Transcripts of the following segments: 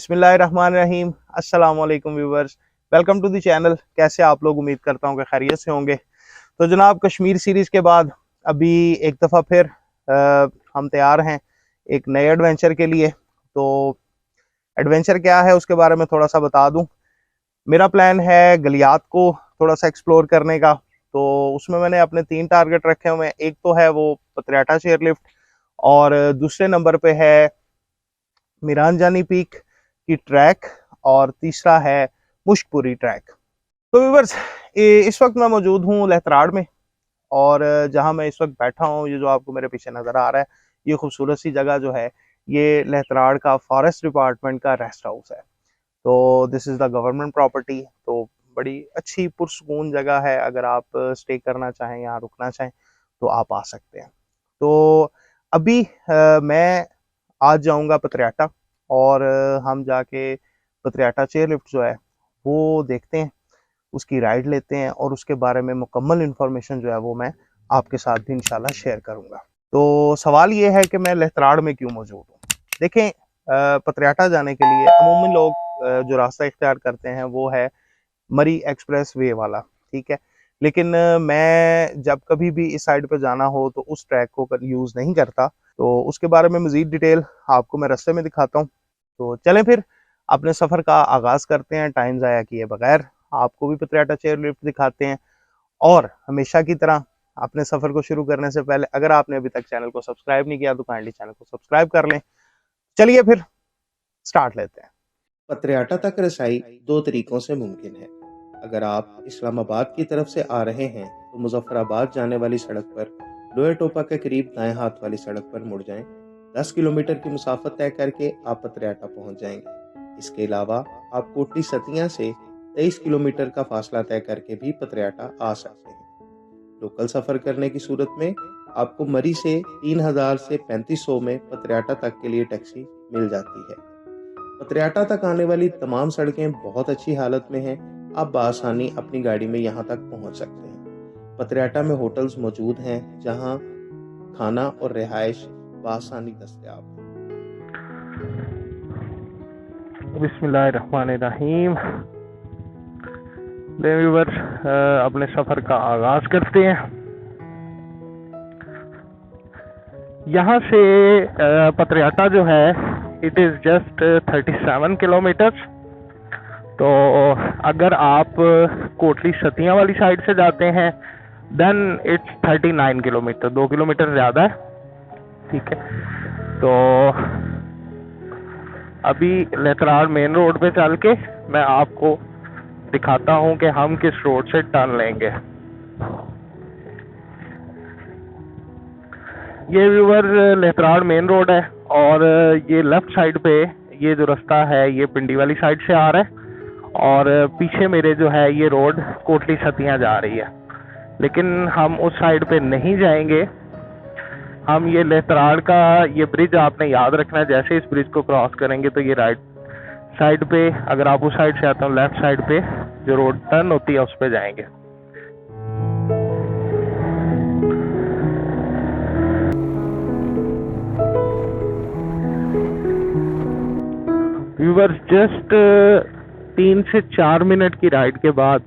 बिस्मिल्लाहिर्रहमानिर्रहीम। अस्सलाम वालेकुम viewers, welcome to the channel. कैसे आप लोग? उम्मीद करता हूँ कि खैरियत से होंगे। तो जनाब, कश्मीर सीरीज़ के बाद अभी एक दफ़ा फिर हम तैयार हैं एक नए एडवेंचर के लिए। तो एडवेंचर क्या है उसके बारे में थोड़ा सा बता दूं। मेरा प्लान है गलियात को थोड़ा सा एक्सप्लोर करने का। तो उसमें मैंने अपने 3 टारगेट रखे हुए हैं। एक तो है वो पतरियाटा चेयरलिफ्ट, और दूसरे नंबर पे है मीरान जानी पीक की ट्रैक, और तीसरा है मुश्कपुरी ट्रैक। तो व्यूअर्स, इस वक्त मैं मौजूद हूँ लहतराड़ में, और जहाँ मैं इस वक्त बैठा हूँ, ये जो आपको मेरे पीछे नज़र आ रहा है, ये खूबसूरत सी जगह जो है, ये लहतराड़ का फॉरेस्ट डिपार्टमेंट का रेस्ट हाउस है। तो this is the government property. तो बड़ी अच्छी पुरसकून जगह है। अगर आप स्टे करना चाहें, यहाँ रुकना चाहें, तो आप आ सकते हैं। तो अभी मैं आज जाऊंगा पतरियाटा, और हम जाके पतरियाटा चेयरलिफ्ट जो है वो देखते हैं, उसकी राइड लेते हैं, और उसके बारे में मुकम्मल इन्फॉर्मेशन जो है वो मैं आपके साथ भी इंशाल्लाह शेयर करूंगा। तो सवाल ये है कि मैं लहतराड़ में क्यों मौजूद हूँ। देखें, पतरियाटा जाने के लिए अमूमन लोग जो रास्ता इख्तियार करते हैं वो है मरी एक्सप्रेस वे वाला, ठीक है। लेकिन मैं जब कभी भी इस साइड पे जाना हो तो उस ट्रैक को यूज़ नहीं करता। तो उसके बारे में मज़ीद डिटेल आपको मैं रास्ते में दिखाता हूँ। तो चलें फिर अपने सफ़र का आगाज़ करते हैं टाइम ज़ाया किए बगैर। आपको भी पतरियाटा चेयरलिफ्ट दिखाते हैं। और हमेशा की तरह अपने सफ़र को शुरू करने से पहले अगर आपने अभी तक चैनल को सब्सक्राइब नहीं किया तो काइंडली चैनल को सब्सक्राइब कर लें। चलिए फिर स्टार्ट लेते हैं। पतरियाटा तक रसाई दो तरीकों से मुमकिन है। अगर आप इस्लामाबाद की तरफ से आ रहे हैं तो मुजफ्फराबाद जाने वाली सड़क पर लोअर टोपा के करीब दाएं हाथ वाली सड़क पर मुड़ जाएं। 10 किलोमीटर की मुसाफत तय करके आप पतरियाटा पहुंच जाएंगे। इसके अलावा आप कोटली सतिया से 23 किलोमीटर का फासला तय करके भी पतरियाटा आ सकते हैं। लोकल सफ़र करने की सूरत में आपको मरी से 3000 से 3500 में पतरियाटा तक के लिए टैक्सी मिल जाती है। पतरियाटा तक आने वाली तमाम सड़कें बहुत अच्छी हालत में हैं। आप बआसानी अपनी गाड़ी में यहाँ तक पहुँच सकते हैं। पतरियाटा में होटल्स मौजूद हैं जहाँ खाना और रिहाइश बआसानी दस्तयाब है। बिस्मिल्लाहिर्रहमानिर्रहीम। व्यूअर्स, अपने सफ़र का आगाज़ करते हैं। यहाँ से पतरियाटा जो है इट इज़ जस्ट 37 किलोमीटर्स। तो अगर आप कोटली सतिया वाली साइड से जाते हैं देन इट्स 39 किलोमीटर, 2 किलोमीटर ज़्यादा है, ठीक है। तो अभी लहतराड़ मेन रोड पे चल के मैं आपको दिखाता हूँ कि हम किस रोड से टर्न लेंगे। ये व्यूवर लहतराड़ मेन रोड है, और ये लेफ्ट साइड पे ये जो रास्ता है ये पिंडी वाली साइड से आ रहा है, और पीछे मेरे जो है ये रोड कोटली सतिया जा रही है। लेकिन हम उस साइड पे नहीं जाएंगे। हम ये लहतराड़ का ये ब्रिज आपने याद रखना है। जैसे इस ब्रिज को क्रॉस करेंगे तो ये राइट साइड पे, अगर आप उस साइड से आते हो लेफ्ट साइड पे जो रोड टर्न होती है उस पे जाएंगे। व्यूअर्स, जस्ट 3 से 4 मिनट की राइड के बाद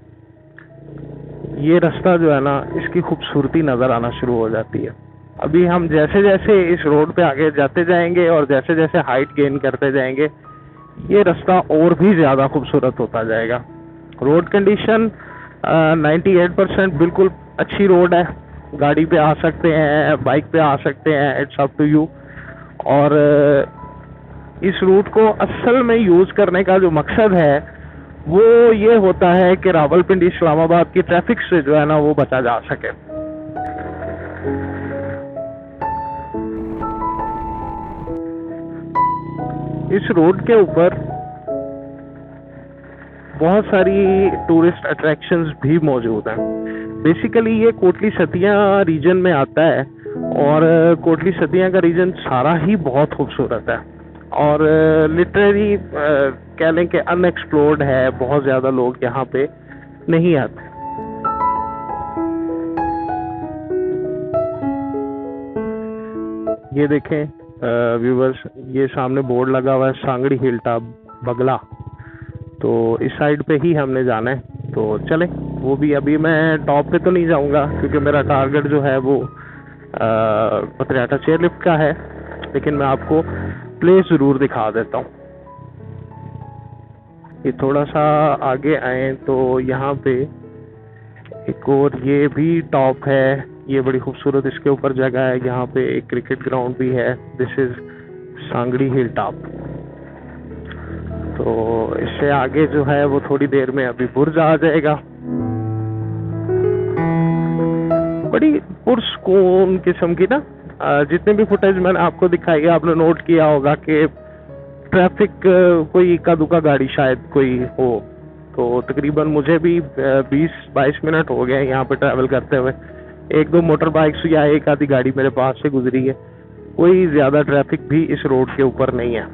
ये रास्ता जो है ना, इसकी खूबसूरती नज़र आना शुरू हो जाती है। अभी हम जैसे जैसे इस रोड पे आगे जाते जाएंगे और जैसे जैसे हाइट गेन करते जाएंगे ये रास्ता और भी ज़्यादा खूबसूरत होता जाएगा। रोड कंडीशन 98% बिल्कुल अच्छी रोड है। गाड़ी पे आ सकते हैं, बाइक पे आ सकते हैं, इट्स अप टू यू। और इस रूट को असल में यूज़ करने का जो मकसद है वो ये होता है कि रावलपिंडी इस्लामाबाद की ट्रैफिक से जो है ना वो बचा जा सके। इस रोड के ऊपर बहुत सारी टूरिस्ट अट्रैक्शंस भी मौजूद हैं। बेसिकली ये कोटली सतिया रीजन में आता है, और कोटली सतिया का रीजन सारा ही बहुत खूबसूरत है, और लिटरली कह लें कि अनएक्सप्लोर्ड है। बहुत ज़्यादा लोग यहाँ पे नहीं आते। ये देखें व्यूवर्स, ये सामने बोर्ड लगा हुआ है सांगड़ी हिल टॉप बगला, तो इस साइड पे ही हमने जाना है। तो चले, वो भी अभी मैं टॉप पे तो नहीं जाऊंगा क्योंकि मेरा टारगेट जो है वो पतरियाटा चेयरलिफ्ट का है, लेकिन मैं आपको प्लेस ज़रूर दिखा देता हूँ। ये थोड़ा सा आगे आए तो यहाँ पे एक और ये भी टॉप है, ये बड़ी खूबसूरत इसके ऊपर जगह है। यहाँ पे एक क्रिकेट ग्राउंड भी है। This is Sangri hill top. तो इससे आगे जो है वो थोड़ी देर में अभी बुर्ज आ जाएगा। बड़ी पुरस्कून किस्म की ना, जितने भी फुटेज मैंने आपको दिखाई है आपने नोट किया होगा कि ट्रैफिक कोई इक्का दुक्का गाड़ी शायद कोई हो। तो तकरीबन मुझे भी 20-22 मिनट हो गए यहाँ पे ट्रैवल करते हुए। एक दो मोटर बाइक्स या एक आधी गाड़ी मेरे पास से गुजरी है, कोई ज़्यादा ट्रैफिक भी इस रोड के ऊपर नहीं है।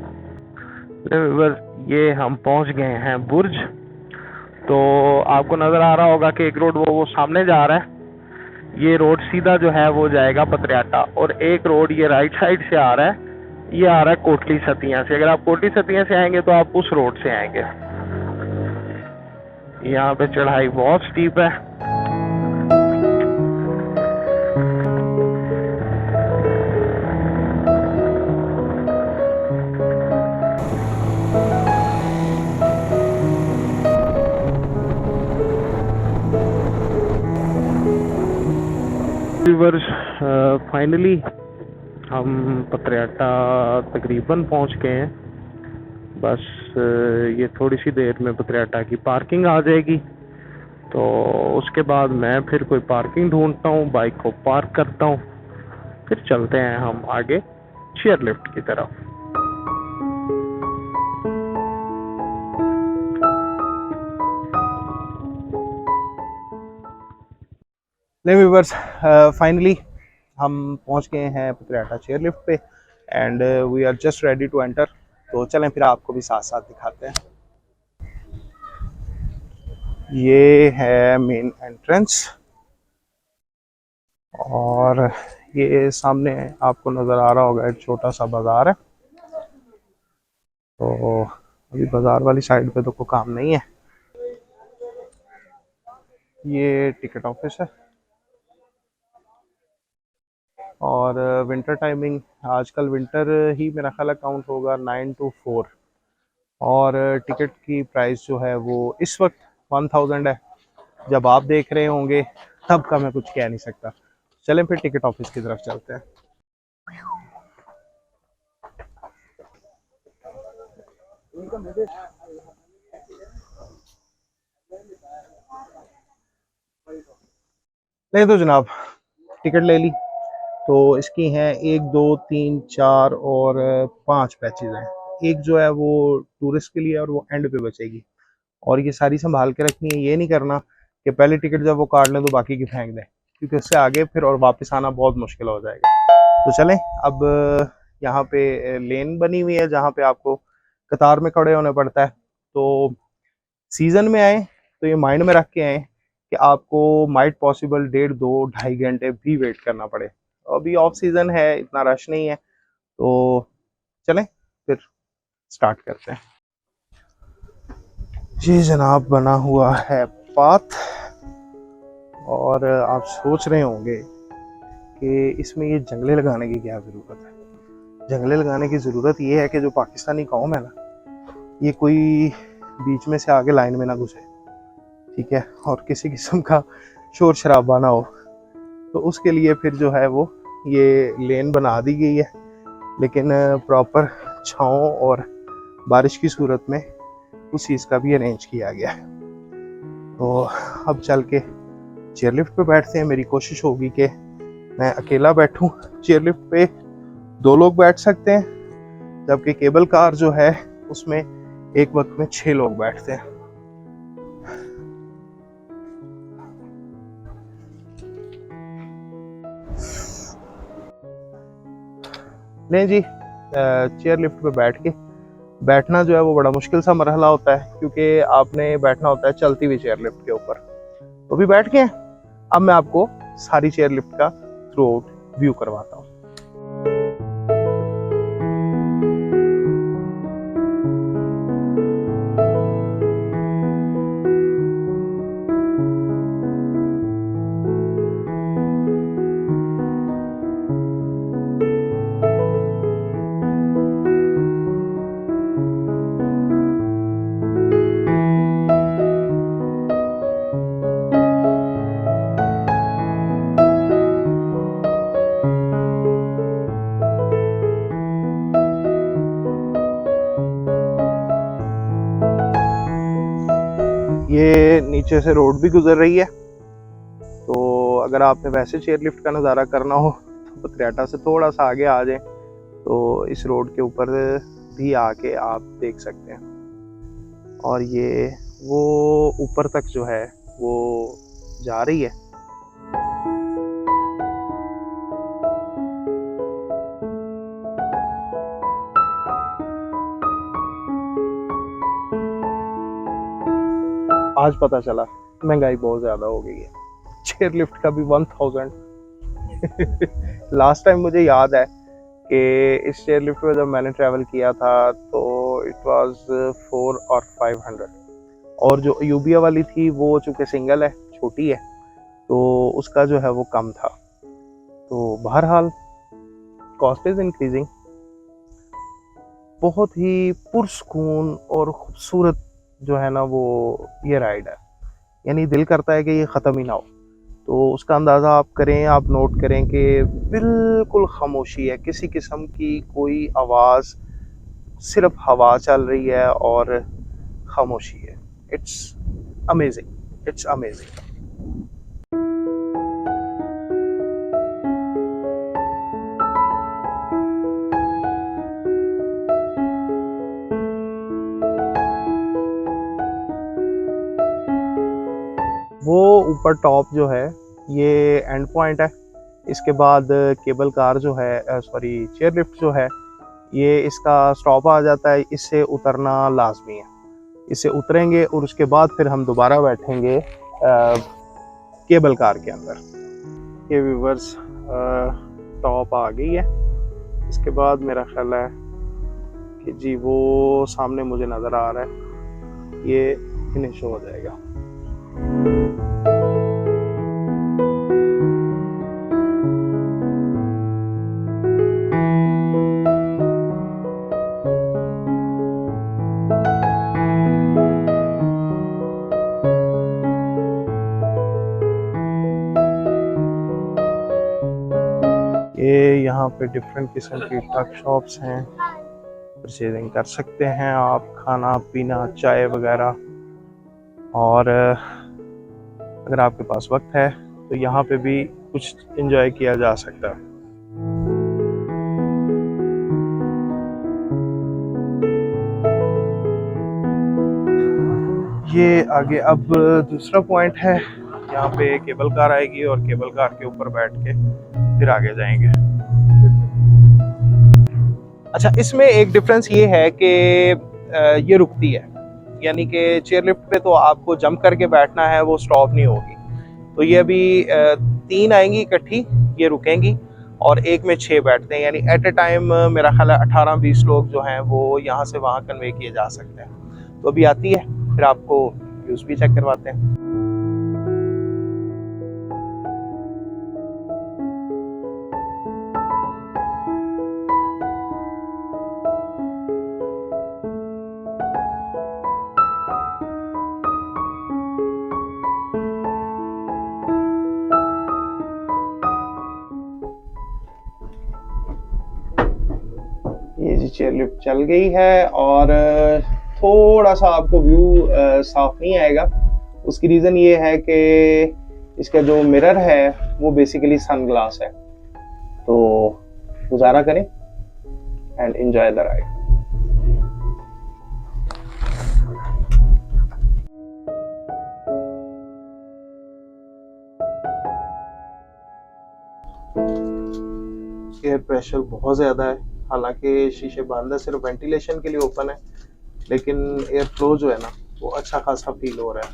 ये हम पहुँच गए हैं बुर्ज। तो आपको नज़र आ रहा होगा कि एक रोड वो सामने जा रहा है, ये रोड सीधा जो है वो जाएगा पतरियाटा, और एक रोड ये राइट साइड से आ रहा है, ये आ रहा है कोटली सतिया से। अगर आप कोटली सतिया से आएंगे तो आप उस रोड से आएंगे। यहाँ पे चढ़ाई बहुत स्टीप है। फाइनली हम पतरियाटा तकरीबन पहुंच गए हैं। बस ये थोड़ी सी देर में पतरियाटा की पार्किंग आ जाएगी, तो उसके बाद मैं फिर कोई पार्किंग ढूंढता हूँ, बाइक को पार्क करता हूँ, फिर चलते हैं हम आगे चेयरलिफ्ट की तरफ। व्यूअर्स, फाइनली हम पहुंच गए हैं पतरियाटा चेयरलिफ्ट पे and we are just ready to enter. तो चलें फिर आपको भी साथ साथ दिखाते हैं। ये है मेन एंट्रेंस और ये सामने आपको नज़र आ रहा होगा एक छोटा सा बाज़ार है। तो अभी बाज़ार वाली साइड पे तो कोई काम नहीं है। ये टिकट ऑफिस है और विंटर टाइमिंग, आजकल विंटर ही मेरा ख्याल काउंट होगा 9 to 4, और टिकट की प्राइस जो है वो इस वक्त 1000 है। जब आप देख रहे होंगे तब का मैं कुछ कह नहीं सकता। चलें फिर टिकट ऑफिस की तरफ चलते हैं। नहीं तो जनाब, टिकट ले ली। तो इसकी हैं 1 2 3 4 और 5 पैचेज हैं। एक जो है वो टूरिस्ट के लिए और वो एंड पे बचेगी, और ये सारी संभाल के रखनी है। ये नहीं करना कि पहले टिकट जब वो काट लें तो बाकी की फेंक दें, क्योंकि उससे आगे फिर और वापस आना बहुत मुश्किल हो जाएगा। तो चलें, अब यहाँ पे लेन बनी हुई है जहाँ पे आपको कतार में खड़े होने पड़ता है। तो सीज़न में आए तो ये माइंड में रख के आए कि आपको माइट पॉसिबल 1.5-2-2.5 घंटे भी वेट करना पड़े। अभी ऑफ सीज़न है, इतना रश नहीं है। तो चलें फिर स्टार्ट करते हैं। ये जनाब बना हुआ है पाथ, और आप सोच रहे होंगे कि इसमें ये जंगले लगाने की क्या ज़रूरत है। जंगले लगाने की ज़रूरत ये है कि जो पाकिस्तानी कौम है ना, ये कोई बीच में से आगे लाइन में ना घुसे, ठीक है, और किसी किस्म का शोर शराबा ना हो। तो उसके लिए फिर जो है वो ये लेन बना दी गई है, लेकिन प्रॉपर छाँव और बारिश की सूरत में उस चीज़ का भी अरेंज किया गया है। तो अब चल के चेयरलिफ्ट पे बैठते हैं। मेरी कोशिश होगी कि मैं अकेला बैठूं। चेयरलिफ्ट पे 2 लोग बैठ सकते हैं, जबकि केबल कार जो है उसमें एक वक्त में 6 लोग बैठते हैं। नहीं जी, चेयर लिफ्ट पे बैठना जो है वो बड़ा मुश्किल सा मरहला होता है, क्योंकि आपने बैठना होता है चलती हुई चेयर लिफ्ट के ऊपर। तो भी बैठ गए। अब मैं आपको सारी चेयर लिफ्ट का थ्रू आउट व्यू करवाता हूँ। नीचे से रोड भी गुजर रही है। तो अगर आपने वैसे चेयर लिफ्ट का नज़ारा करना हो तो बथरियाटा से थोड़ा सा आगे आ जाएं तो इस रोड के ऊपर भी आके आप देख सकते हैं। और ये वो ऊपर तक जो है वो जा रही है। आज पता चला महंगाई बहुत ज़्यादा हो गई है। चेयर लिफ्ट का भी 1000। लास्ट टाइम मुझे याद है कि इस चेयर लिफ्ट में जब मैंने ट्रैवल किया था तो इट वाज 4 और 500। और जो यूबिया वाली थी वो चूँकि सिंगल है, छोटी है, तो उसका जो है वो कम था। तो बहरहाल कॉस्ट इज़ इंक्रीजिंग। बहुत ही पुरसकून और ख़ूबसूरत जो है ना वो ये राइड है, यानी दिल करता है कि ये ख़त्म ही ना हो। तो उसका अंदाज़ा आप करें, आप नोट करें कि बिल्कुल खामोशी है, किसी किस्म की कोई आवाज़, सिर्फ हवा चल रही है और खामोशी है। It's amazing, it's amazing. वो ऊपर टॉप जो है ये एंड पॉइंट है। इसके बाद केबल कार जो है, सॉरी चेयर लिफ्ट जो है, ये इसका स्टॉप आ जाता है। इससे उतरना लाजमी है। इससे उतरेंगे और उसके बाद फिर हम दोबारा बैठेंगे केबल कार के अंदर। ये व्यूवर्स टॉप आ गई है। इसके बाद मेरा ख्याल है कि जी वो सामने मुझे नज़र आ रहा है, ये फिनिश हो जाएगा। ये यहाँ पे डिफरेंट किस्म की ट्रक शॉप्स हैं, परचेजिंग कर सकते हैं आप, खाना पीना, चाय वगैरह। और अगर आपके पास वक्त है तो यहाँ पे भी कुछ एंजॉय किया जा सकता है। ये आगे अब दूसरा पॉइंट है, यहाँ पे केबल कार आएगी और केबल कार के ऊपर बैठ के फिर आगे जाएंगे। अच्छा, इसमें एक डिफरेंस ये है कि ये रुकती है, यानी कि चेयर लिफ्ट पे तो आपको जंप करके बैठना है, वो स्टॉप नहीं होगी। तो ये अभी 3 आएंगी इकट्ठी, ये रुकेंगी और एक में 6 बैठते हैं, यानी एट ए टाइम मेरा ख्याल है 18-20 लोग जो हैं वो यहाँ से वहाँ कन्वे किए जा सकते हैं। तो अभी आती है, फिर आपको व्यूज़ भी चेक करवाते हैं। ये जी चेयर लिफ्ट चल गई है और थोड़ा सा आपको व्यू साफ नहीं आएगा। उसकी रीज़न ये है कि इसका जो मिरर है वो बेसिकली सन ग्लास है। तो गुजारा करें and enjoy the ride. Air pressure बहुत ज़्यादा है, हालांकि शीशे बंद है, सिर्फ वेंटिलेशन के लिए ओपन है, लेकिन एयर फ्लो जो है ना वो अच्छा खासा फील हो रहा है।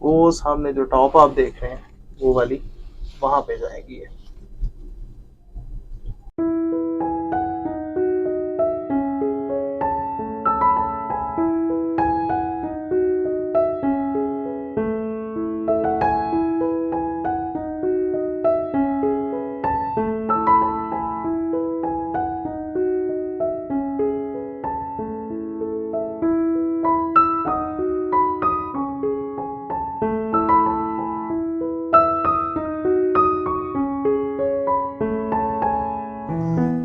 वो सामने जो टॉप आप देख रहे हैं वो वाली, वहां पे जाएगी ये।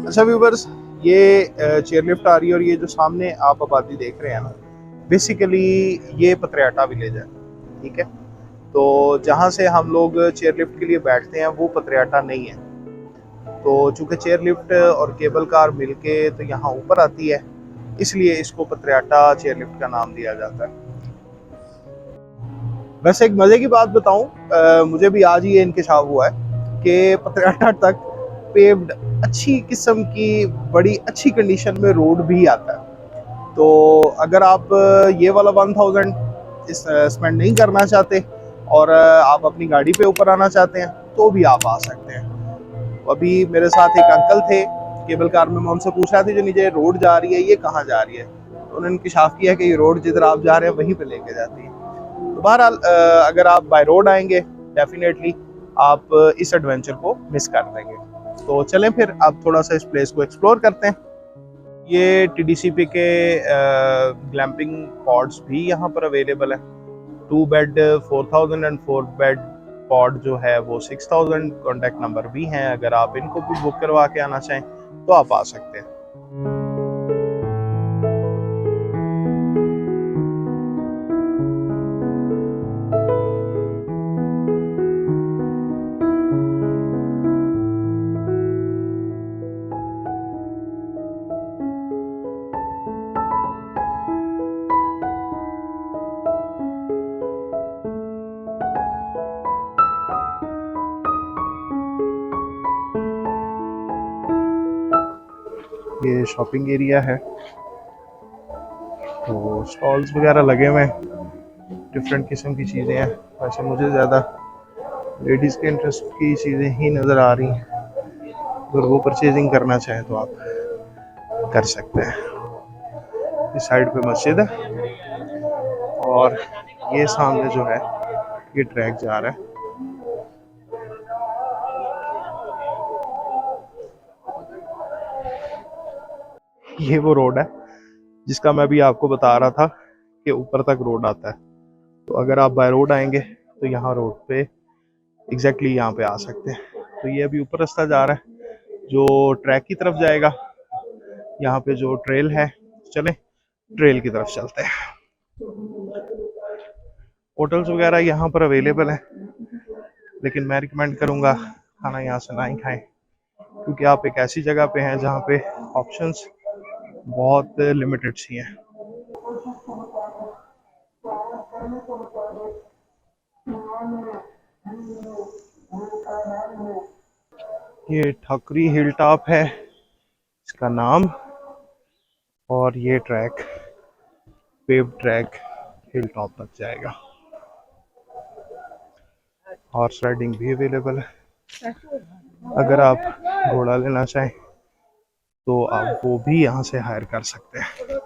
अच्छा व्यूवर्स, ये चेयर लिफ्ट आ रही है और ये जो सामने आप आबादी देख रहे हैं ना, बेसिकली ये पत्रियाटा विलेज है, ठीक है। तो जहाँ से हम लोग चेयर लिफ्ट के लिए बैठते हैं वो पत्रियाटा नहीं है। तो चूँकि चेयर लिफ्ट और केबल कार मिलके तो यहाँ ऊपर आती है, इसलिए इसको पत्रियाटा चेयर लिफ्ट का नाम दिया जाता है। वैसे एक मज़े की बात बताऊं, मुझे भी आज ही ये इंकशाफ हुआ है कि पत्रियाटा तक पेव्ड अच्छी किस्म की बड़ी अच्छी कंडीशन में रोड भी आता है। तो अगर आप ये वाला 1000 स्पेंड नहीं करना चाहते और आप अपनी गाड़ी पे ऊपर आना चाहते हैं तो भी आप आ सकते हैं। अभी मेरे साथ एक अंकल थे केबल कार में, मैं उनसे पूछ रहा था जो नीचे रोड जा रही है ये कहाँ जा रही है, तो उन्होंने इंकशाफ किया कि ये रोड जिधर आप जा रहे हैं वहीं पे लेके जाती है। तो बहरहाल अगर आप बाय रोड आएंगे डेफिनेटली आप इस एडवेंचर को मिस कर देंगे। तो चलें फिर अब थोड़ा सा इस प्लेस को एक्सप्लोर करते हैं। ये TDCP के ग्लैम्पिंग पॉड्स भी यहाँ पर अवेलेबल है। 2 बेड 4000 एंड 4 बेड पॉड जो है वो 6000। कॉन्टैक्ट नंबर भी हैं, अगर आप इनको भी बुक करवा के आना चाहें तो आप आ सकते हैं। ये शॉपिंग एरिया है, तो स्टॉल्स वगैरह लगे हुए हैं, डिफरेंट किस्म की चीज़ें हैं। वैसे मुझे ज़्यादा लेडीज़ के इंटरेस्ट की चीज़ें ही नज़र आ रही हैं, अगर वो परचेजिंग करना चाहें तो आप कर सकते हैं। इस साइड पे मस्जिद है और ये सामने जो है ये ट्रैक जा रहा है। ये वो रोड है जिसका मैं भी आपको बता रहा था कि ऊपर तक रोड आता है। तो अगर आप बाय रोड आएंगे तो यहाँ रोड पे एग्जैक्टली यहाँ पे आ सकते हैं। तो ये अभी ऊपर रास्ता जा रहा है जो ट्रैक की तरफ जाएगा। यहाँ पे जो ट्रेल है, चलें ट्रेल की तरफ चलते हैं। होटल्स वगैरह यहाँ पर अवेलेबल हैं, लेकिन मैं रिकमेंड करूँगा खाना यहाँ से ना ही खाएं, क्योंकि आप एक ऐसी जगह पे हैं जहाँ पे ऑप्शंस बहुत लिमिटेड सी हैं। ये ठाकुरी हिल टॉप है इसका नाम, और ये track pave track hill top तक जाएगा। हॉर्स राइडिंग भी अवेलेबल है, अगर आप घोड़ा लेना चाहें तो आप वो भी यहाँ से हायर कर सकते हैं।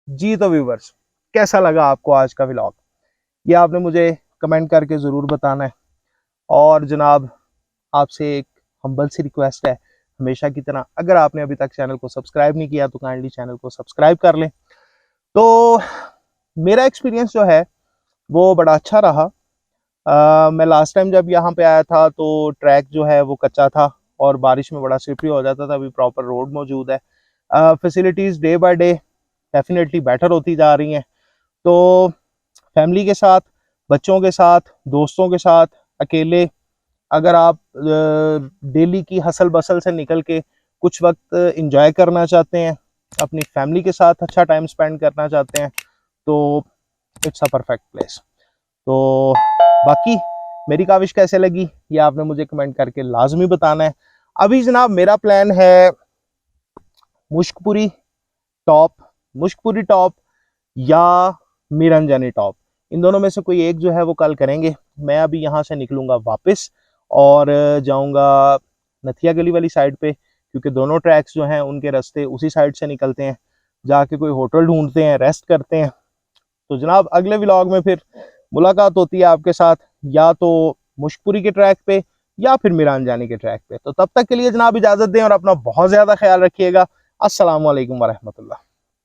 जी तो व्यूवर्स, कैसा लगा आपको आज का व्लॉग, ये आपने मुझे कमेंट करके ज़रूर बताना है। और जनाब आपसे एक हम्बल सी रिक्वेस्ट है, हमेशा की तरह अगर आपने अभी तक चैनल को सब्सक्राइब नहीं किया तो काइंडली चैनल को सब्सक्राइब कर लें। तो मेरा एक्सपीरियंस जो है वो बड़ा अच्छा रहा। मैं लास्ट टाइम जब यहाँ पे आया था तो ट्रैक जो है वो कच्चा था और बारिश में बड़ा स्लिपरी हो जाता था। अभी प्रॉपर रोड मौजूद है। Facilities day by day definitely better होती जा रही हैं। तो फैमिली के साथ, बच्चों के साथ, दोस्तों के साथ, अकेले, अगर आप डेली की हसल बसल से निकल के कुछ वक्त एंजॉय करना चाहते हैं, अपनी फैमिली के साथ अच्छा टाइम स्पेंड करना चाहते हैं, तो इट्स अ परफेक्ट प्लेस। तो बाकी मेरी काविश कैसे लगी ये आपने मुझे कमेंट करके लाजमी बताना है। अभी जनाब मेरा प्लान है मुश्कपुरी टॉप या मीरंजानी टॉप, इन दोनों में से कोई एक जो है वो कल करेंगे। मैं अभी यहाँ से निकलूँगा वापस और जाऊँगा नथिया गली वाली साइड पे, क्योंकि दोनों ट्रैक्स जो हैं उनके रास्ते उसी साइड से निकलते हैं। जाके कोई होटल ढूंढते हैं, रेस्ट करते हैं। तो जनाब अगले व्लॉग में फिर मुलाकात होती है आपके साथ, या तो मुश्कपुरी के ट्रैक पे या फिर मीरांजानी के ट्रैक पे। तो तब तक के लिए जनाब इजाज़त दें और अपना बहुत ज़्यादा ख्याल रखिएगा। अस्सलाम वालेकुम वरहमतुल्लाह।